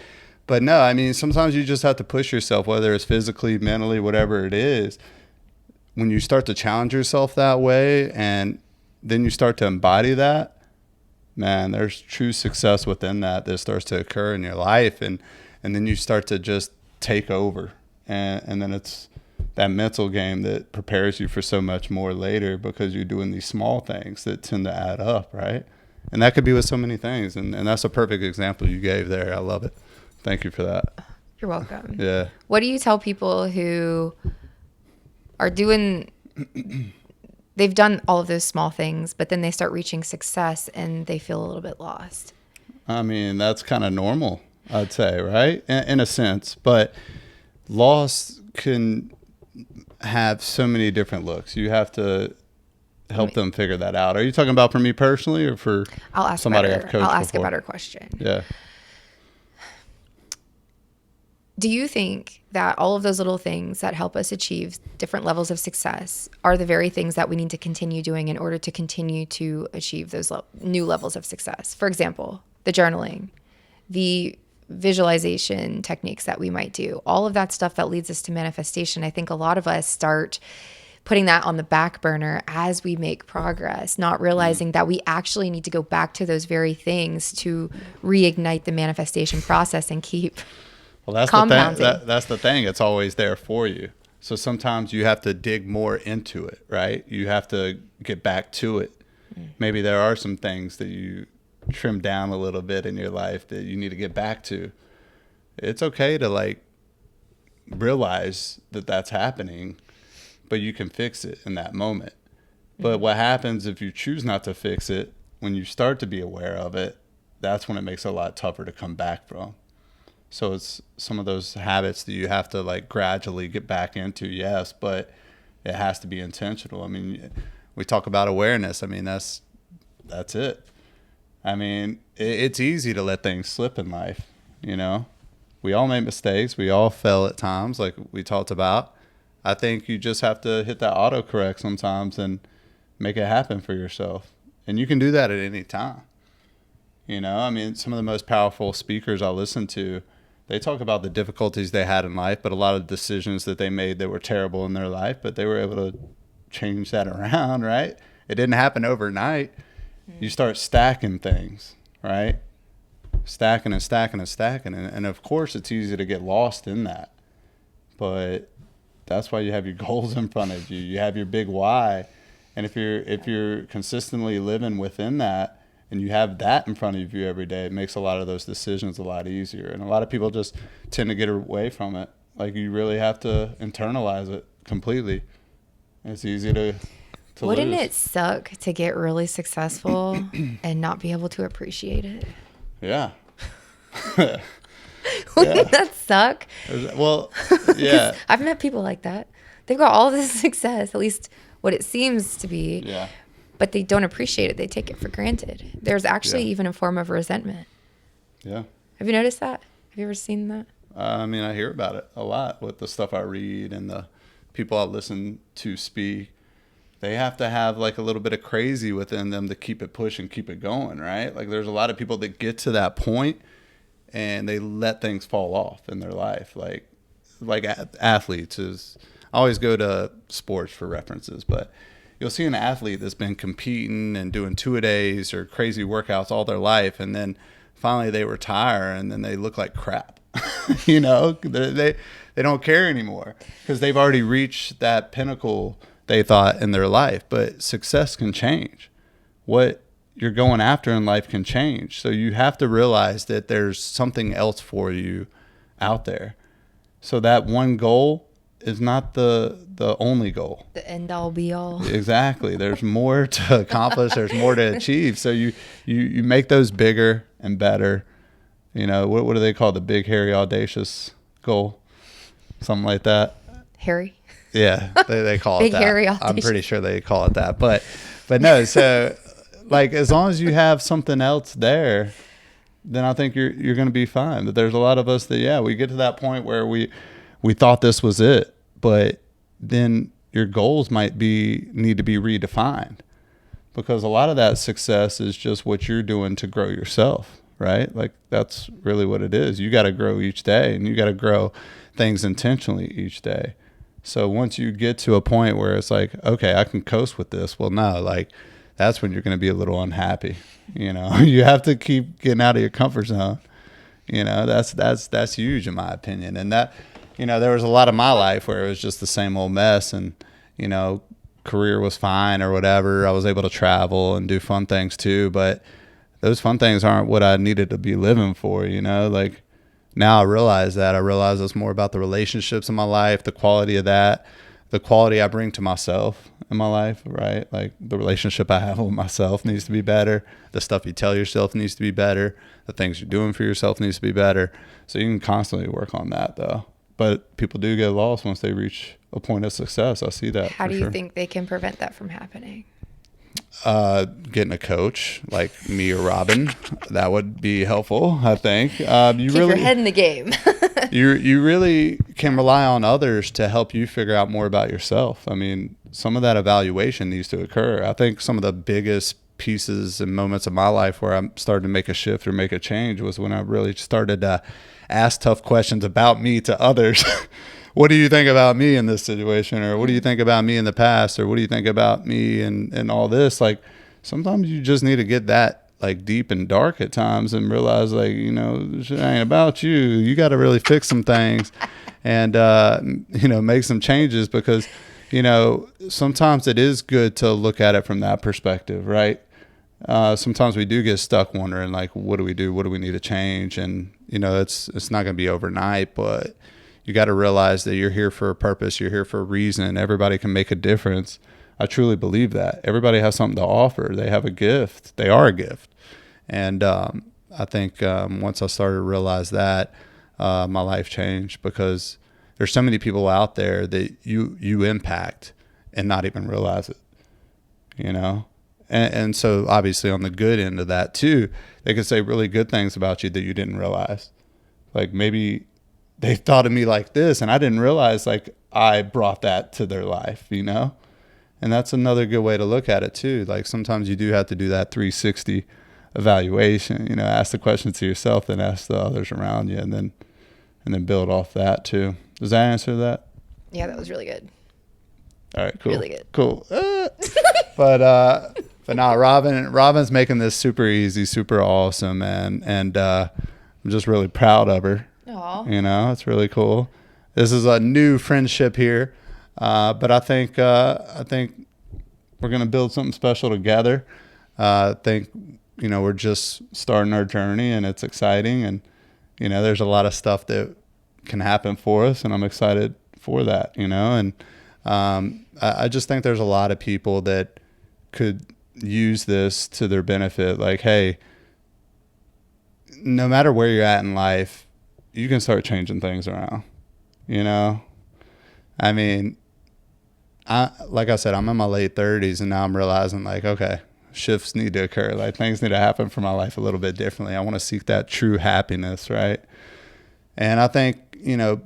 no, I mean, sometimes you just have to push yourself, whether it's physically, mentally, whatever it is. When you start to challenge yourself that way, and then you start to embody that, man, there's true success within that starts to occur in your life, and then you start to just take over, and then it's that mental game that prepares you for so much more later because you're doing these small things that tend to add up, right? And that could be with so many things, and that's a perfect example you gave there. I love it. Thank you for that. You're welcome. Yeah. What do you tell people who are doing, they've done all of those small things, but then they start reaching success and they feel a little bit lost? I mean, that's kind of normal, I'd say, right? In a sense, but loss can have so many different looks. You have to help them figure that out. Are you talking about for me personally or for somebody I've coached before? I'll ask a better question. Yeah. Do you think that all of those little things that help us achieve different levels of success are the very things that we need to continue doing in order to continue to achieve those new levels of success? For example, the journaling, the visualization techniques that we might do, all of that stuff that leads us to manifestation. I think a lot of us start putting that on the back burner as we make progress, not realizing that we actually need to go back to those very things to reignite the manifestation process and keep compounding. That's the thing. It's always there for you. So sometimes you have to dig more into it, right? You have to get back to it. Maybe there are some things that you trim down a little bit in your life that you need to get back to. It's okay to like realize that that's happening, but you can fix it in that moment. But what happens if you choose not to fix it, when you start to be aware of it, that's when it makes it a lot tougher to come back from. So it's some of those habits that you have to like gradually get back into, yes, but it has to be intentional. I mean, we talk about awareness. I mean, that's it. I mean, it's easy to let things slip in life, you know? We all make mistakes. We all fail at times, like we talked about. I think you just have to hit that autocorrect sometimes and make it happen for yourself. And you can do that at any time. You know, I mean, some of the most powerful speakers I listen to, they talk about the difficulties they had in life, but a lot of decisions that they made that were terrible in their life, but they were able to change that around, right? It didn't happen overnight. You start stacking things, right? Stacking and stacking and stacking. And of course, it's easy to get lost in that. But that's why you have your goals in front of you. You have your big why. And if you're consistently living within that and you have that in front of you every day, it makes a lot of those decisions a lot easier. And a lot of people just tend to get away from it. Like you really have to internalize it completely. It's easy to Wouldn't lose. it suck to get really successful and not be able to appreciate it? Yeah. Wouldn't that suck? Well, yeah. I've met people like that. They've got all this success, at least what it seems to be, Yeah. but they don't appreciate it. They take it for granted. There's actually even a form of resentment. Yeah. Have you noticed that? Have you ever seen that? I mean, I hear about it a lot with the stuff I read and the people I listen to speak. They have to have like a little bit of crazy within them to keep it pushing, keep it going, right? Like there's a lot of people that get to that point and they let things fall off in their life. Like like athletes is, I always go to sports for references, but you'll see an athlete that's been competing and doing 2-a-days or crazy workouts all their life, and then finally they retire and then they look like crap. You know, they don't care anymore because they've already reached that pinnacle they thought in their life. But success can change. What you're going after in life can change. So you have to realize that there's something else for you out there. So that one goal is not the only goal. The end all be all. Exactly. There's more to accomplish. There's more to achieve. So you make those bigger and better. You know, what do they call the big, hairy, audacious goal? Something like that. Hairy? Yeah, they call it big, that. Hairy, audacious. I'm pretty sure they call it that. But no, so like as long as you have something else there, then I think you're going to be fine. But there's a lot of us that, we get to that point where we thought this was it, but then your goals might need to be redefined, because a lot of that success is just what you're doing to grow yourself, right? Like that's really what it is. You got to grow each day, and you got to grow things intentionally each day. So once you get to a point where it's like, okay, I can coast with this. Well, no, like that's when you're going to be a little unhappy. You know, you have to keep getting out of your comfort zone. You know, that's huge in my opinion. And that, you know, there was a lot of my life where it was just the same old mess, and, you know, career was fine or whatever. I was able to travel and do fun things too, but those fun things aren't what I needed to be living for, you know, like now I realize it's more about the relationships in my life, the quality of that, the quality I bring to myself in my life, right? Like the relationship I have with myself needs to be better. The stuff you tell yourself needs to be better. The things you're doing for yourself needs to be better. So you can constantly work on that though. But people do get lost once they reach a point of success. I see that. How do you think they can prevent that from happening? Getting a coach like me or Robyn, that would be helpful, I think. Keep your head in the game. you really can rely on others to help you figure out more about yourself. I mean, some of that evaluation needs to occur. I think some of the biggest pieces and moments of my life where I'm starting to make a shift or make a change was when I really started to ask tough questions about me to others. What do you think about me in this situation? Or what do you think about me in the past? Or what do you think about me and all this? Like sometimes you just need to get that like deep and dark at times and realize like, you know, this shit ain't about you. You got to really fix some things and, you know, make some changes, because, you know, sometimes it is good to look at it from that perspective, right? Sometimes we do get stuck wondering like, what do we do? What do we need to change? And, you know, it's not going to be overnight, but you got to realize that you're here for a purpose. You're here for a reason. Everybody can make a difference. I truly believe that. Everybody has something to offer. They have a gift. They are a gift. And I think once I started to realize that, my life changed, because there's so many people out there that you impact and not even realize it, you know? And so obviously on the good end of that too, they could say really good things about you that you didn't realize. Like maybe they thought of me like this, and I didn't realize like I brought that to their life, you know? And that's another good way to look at it too. Like sometimes you do have to do that 360 evaluation, you know, ask the questions to yourself, then ask the others around you, and then build off that too. Does that answer that? Yeah, that was really good. All right, cool. Really good. Cool. But no, Robyn's making this super easy, super awesome, man. And I'm just really proud of her. Aww. You know, it's really cool. This is a new friendship here, but I think we're gonna build something special together. I think, you know, we're just starting our journey, and it's exciting, and you know, there's a lot of stuff that can happen for us, and I'm excited for that. You know, and I just think there's a lot of people that could use this to their benefit. Like, hey, no matter where you're at in life, you can start changing things around, you know? I mean, like I said, I'm in my late 30s, and now I'm realizing like, okay, shifts need to occur. Like things need to happen for my life a little bit differently. I want to seek that true happiness, right? And I think, you know,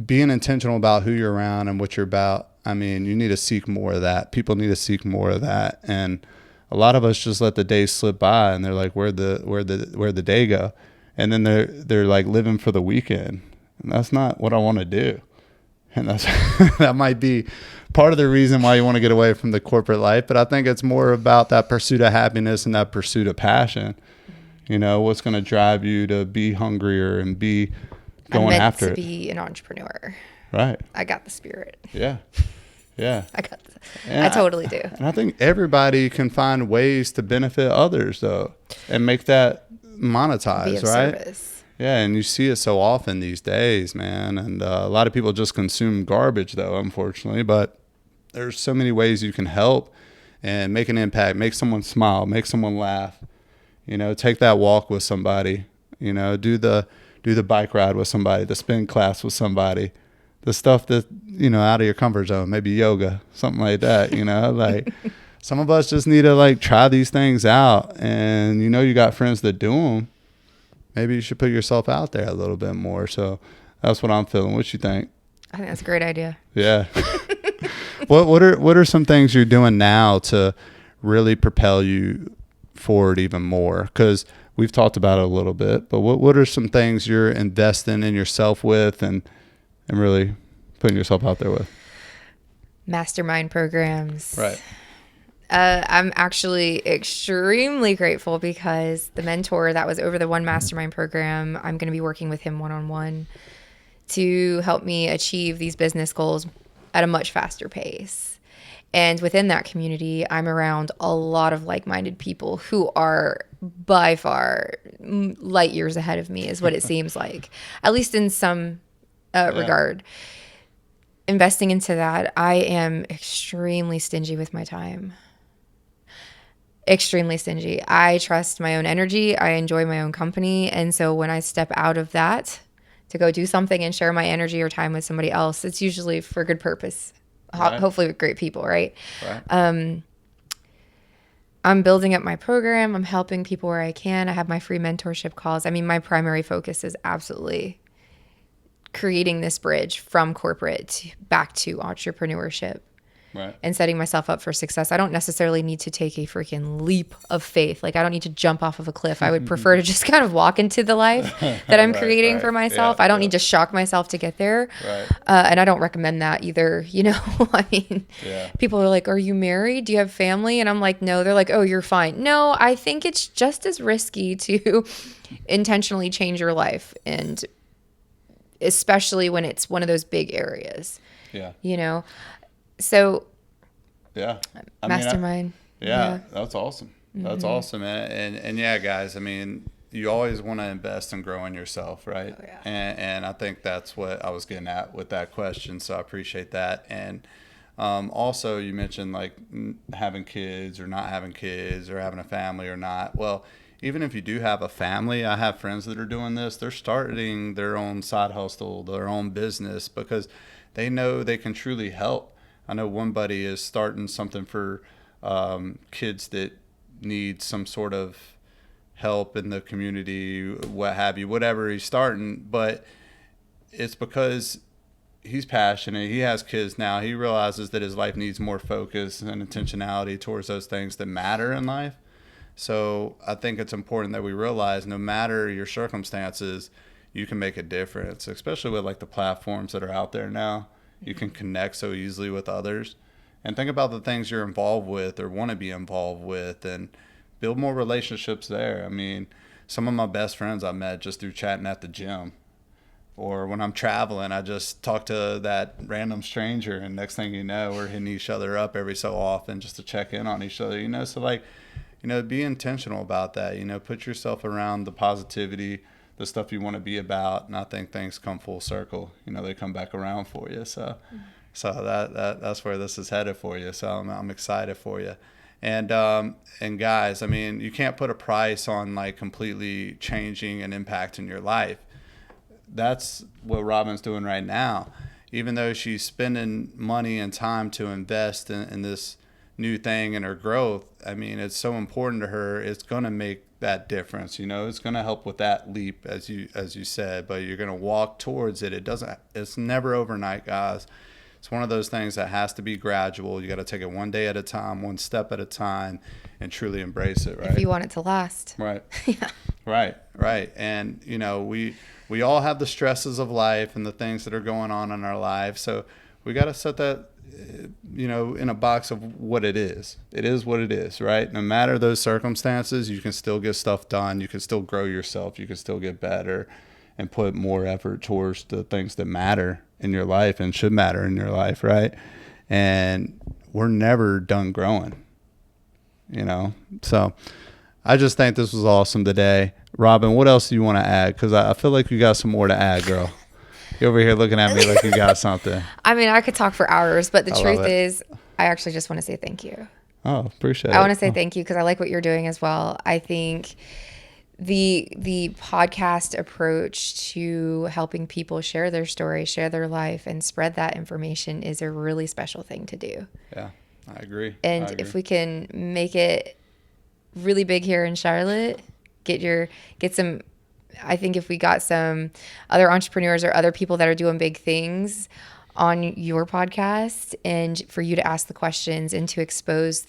being intentional about who you're around and what you're about, I mean, you need to seek more of that. People need to seek more of that. And a lot of us just let the days slip by, and they're like, where'd the day go? And then they're like living for the weekend. And that's not what I want to do. And that's that might be part of the reason why you want to get away from the corporate life. But I think it's more about that pursuit of happiness and that pursuit of passion. You know, what's going to drive you to be hungrier and be going after it. I'm meant to be an entrepreneur. Right. I got the spirit. Yeah. Yeah. I totally do. And I think everybody can find ways to benefit others, though, and make that monetized, Be of right? service. Yeah, and you see it so often these days, man. And a lot of people just consume garbage, though, unfortunately. But there's so many ways you can help and make an impact, make someone smile, make someone laugh. You know, take that walk with somebody. You know, do the bike ride with somebody, the spin class with somebody, the stuff that, you know, out of your comfort zone, maybe yoga, something like that. You know, like some of us just need to like try these things out. And you know, you got friends that do them. Maybe you should put yourself out there a little bit more. So that's what I'm feeling. What you think? I think that's a great idea. Yeah. What are some things you're doing now to really propel you forward even more? Because we've talked about it a little bit, but what are some things you're investing in yourself with and really putting yourself out there with? Mastermind programs. Right. I'm actually extremely grateful because the mentor that was over the one mastermind program, I'm going to be working with him one-on-one to help me achieve these business goals at a much faster pace. And within that community, I'm around a lot of like-minded people who are by far light years ahead of me, is what it seems like, at least in some regard. Investing into that, I am extremely stingy with my time. Extremely stingy. I trust my own energy. I enjoy my own company. And so when I step out of that to go do something and share my energy or time with somebody else, it's usually for good purpose, right. Hopefully with great people, right? Right. I'm building up my program. I'm helping people where I can. I have my free mentorship calls. I mean, my primary focus is absolutely creating this bridge from corporate back to entrepreneurship. Right. And setting myself up for success. I don't necessarily need to take a freaking leap of faith. Like, I don't need to jump off of a cliff. I would prefer to just kind of walk into the life that I'm creating for myself. Yeah, I don't need to shock myself to get there. Right. And I don't recommend that either. You know, I mean, people are like, are you married? Do you have family? And I'm like, no. They're like, oh, you're fine. No, I think it's just as risky to intentionally change your life. And especially when it's one of those big areas. Yeah. You know? So, yeah, mastermind. That's awesome. That's Mm-hmm. awesome, and yeah, guys. I mean, you always want to invest and grow in yourself, right? Oh, yeah. And I think that's what I was getting at with that question. So I appreciate that. And also, you mentioned like having kids or not having kids or having a family or not. Well, even if you do have a family, I have friends that are doing this. They're starting their own side hustle, their own business, because they know they can truly help. I know one buddy is starting something for kids that need some sort of help in the community, what have you, whatever he's starting. But it's because he's passionate. He has kids now. He realizes that his life needs more focus and intentionality towards those things that matter in life. So I think it's important that we realize no matter your circumstances, you can make a difference, especially with like the platforms that are out there now. You can connect so easily with others, and think about the things you're involved with or want to be involved with and build more relationships there. I mean, some of my best friends I met just through chatting at the gym, or when I'm traveling, I just talk to that random stranger, and next thing you know, we're hitting each other up every so often just to check in on each other, you know? So like, you know, be intentional about that, you know, put yourself around the positivity, the stuff you want to be about, and I think things come full circle. You know, they come back around for you. So that's where this is headed for you. So I'm excited for you. And guys, I mean, you can't put a price on like completely changing and impacting your life. That's what Robyn's doing right now. Even though she's spending money and time to invest in this new thing and her growth, I mean, it's so important to her. It's going to make that difference, you know. It's going to help with that leap, as you said, but you're going to walk towards it. It's never overnight, guys. it's one of those things that has to be gradual. You got to take it one day at a time, one step at a time, and truly embrace it, right? If you want it to last. Right. Yeah. Right. And, we all have the stresses of life and the things that are going on in our life. So we got to set that, in a box of what it is. It is what it is, right? No matter those circumstances, you can still get stuff done. You can still grow yourself. You can still get better and put more effort towards the things that matter in your life and should matter in your life, right? And we're never done growing, So I just think this was awesome today. Robyn, what else do you want to add? Because I feel like you got some more to add, girl. You're over here looking at me like you got something. I mean, I could talk for hours, but the truth is, I actually just want to say thank you. Oh, appreciate it. I want to say thank you because I like what you're doing as well. I think the podcast approach to helping people share their story, share their life, and spread that information is a really special thing to do. Yeah, I agree. And if we can make it really big here in Charlotte, get some, I think if we got some other entrepreneurs or other people that are doing big things on your podcast, and for you to ask the questions and to expose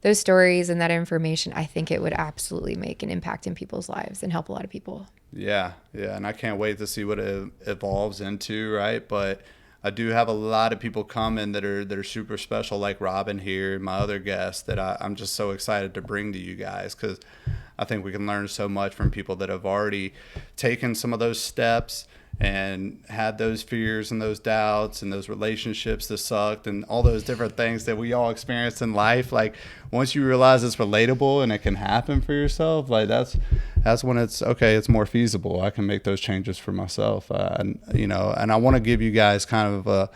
those stories and that information, I think it would absolutely make an impact in people's lives and help a lot of people. Yeah. And I can't wait to see what it evolves into, right? But I do have a lot of people coming that are super special, like Robyn here and my other guests, that I'm just so excited to bring to you guys, because I think we can learn so much from people that have already taken some of those steps and had those fears and those doubts and those relationships that sucked and all those different things that we all experience in life. Like, once you realize it's relatable and it can happen for yourself, like that's when it's okay, it's more feasible. I can make those changes for myself. And I want to give you guys kind of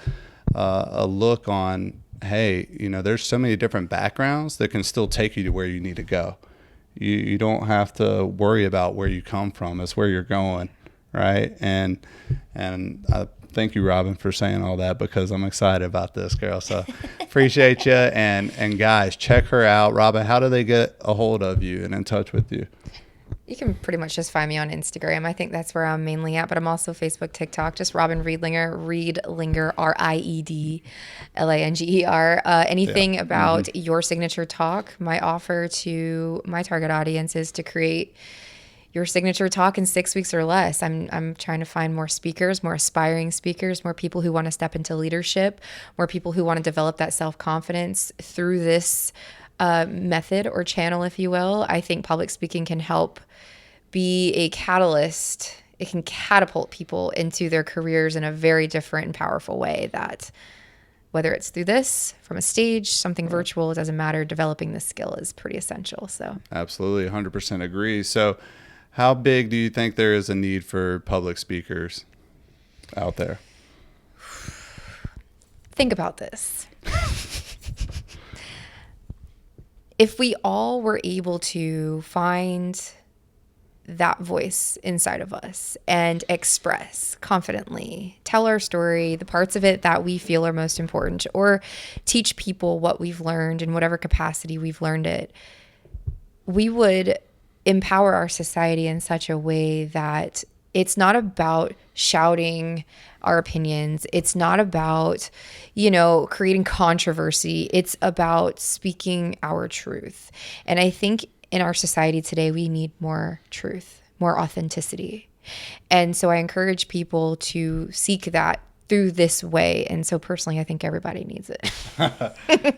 a look on, hey, there's so many different backgrounds that can still take you to where you need to go. You don't have to worry about where you come from. It's where you're going, right? And I thank you, Robyn, for saying all that, because I'm excited about this, girl. So appreciate you. And guys, check her out. Robyn, how do they get a hold of you and in touch with you? You can pretty much just find me on Instagram. I think that's where I'm mainly at, but I'm also Facebook, TikTok, just Robyn Riedlinger, Riedlinger, Riedlanger. Anything about your signature talk, my offer to my target audience is to create your signature talk in 6 weeks or less. I'm trying to find more speakers, more aspiring speakers, more people who want to step into leadership, more people who want to develop that self-confidence through this method or channel, if you will. I think public speaking can help be a catalyst. It can catapult people into their careers in a very different and powerful way, that whether it's through this, from a stage, something virtual, it doesn't matter. Developing this skill is pretty essential. So absolutely, 100% agree. So how big do you think there is a need for public speakers out there? Think about this. If we all were able to find that voice inside of us and express confidently, tell our story, the parts of it that we feel are most important, or teach people what we've learned in whatever capacity we've learned it, we would empower our society in such a way that it's not about shouting our opinions. It's not about, creating controversy. It's about speaking our truth. And I think in our society today, we need more truth, more authenticity. And so I encourage people to seek that through this way. And so personally, I think everybody needs it.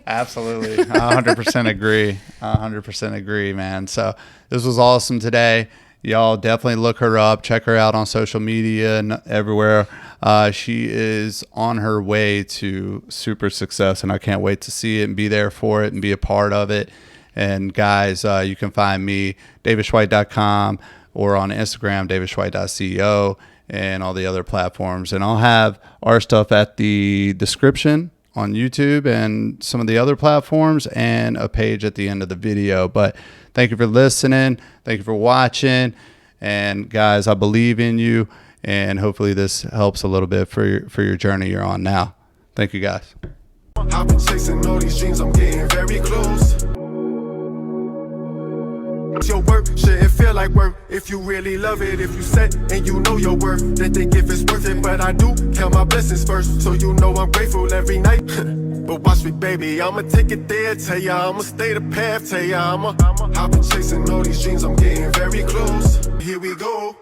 Absolutely. 100% agree. 100% agree, man. So this was awesome today. Y'all definitely look her up. Check her out on social media and everywhere. She is on her way to super success, and I can't wait to see it and be there for it and be a part of it. And guys, you can find me, davidschweid.com, or on Instagram, davidschweid.co, and all the other platforms. And I'll have our stuff at the description on YouTube and some of the other platforms, and a page at the end of the video. But thank you for listening. Thank you for watching. And guys, I believe in you, and hopefully this helps a little bit for your journey you're on now. Thank you, guys. I've been chasing all these dreams, I'm getting very close. Your work shouldn't feel like work if you really love it. If you set and you know your worth, then think if it's worth it. But I do count my blessings first, so you know I'm grateful every night. But watch me, baby, I'ma take it there. Tell ya I'ma stay the path. Tell ya I've been chasing all these dreams, I'm getting very close. Here we go.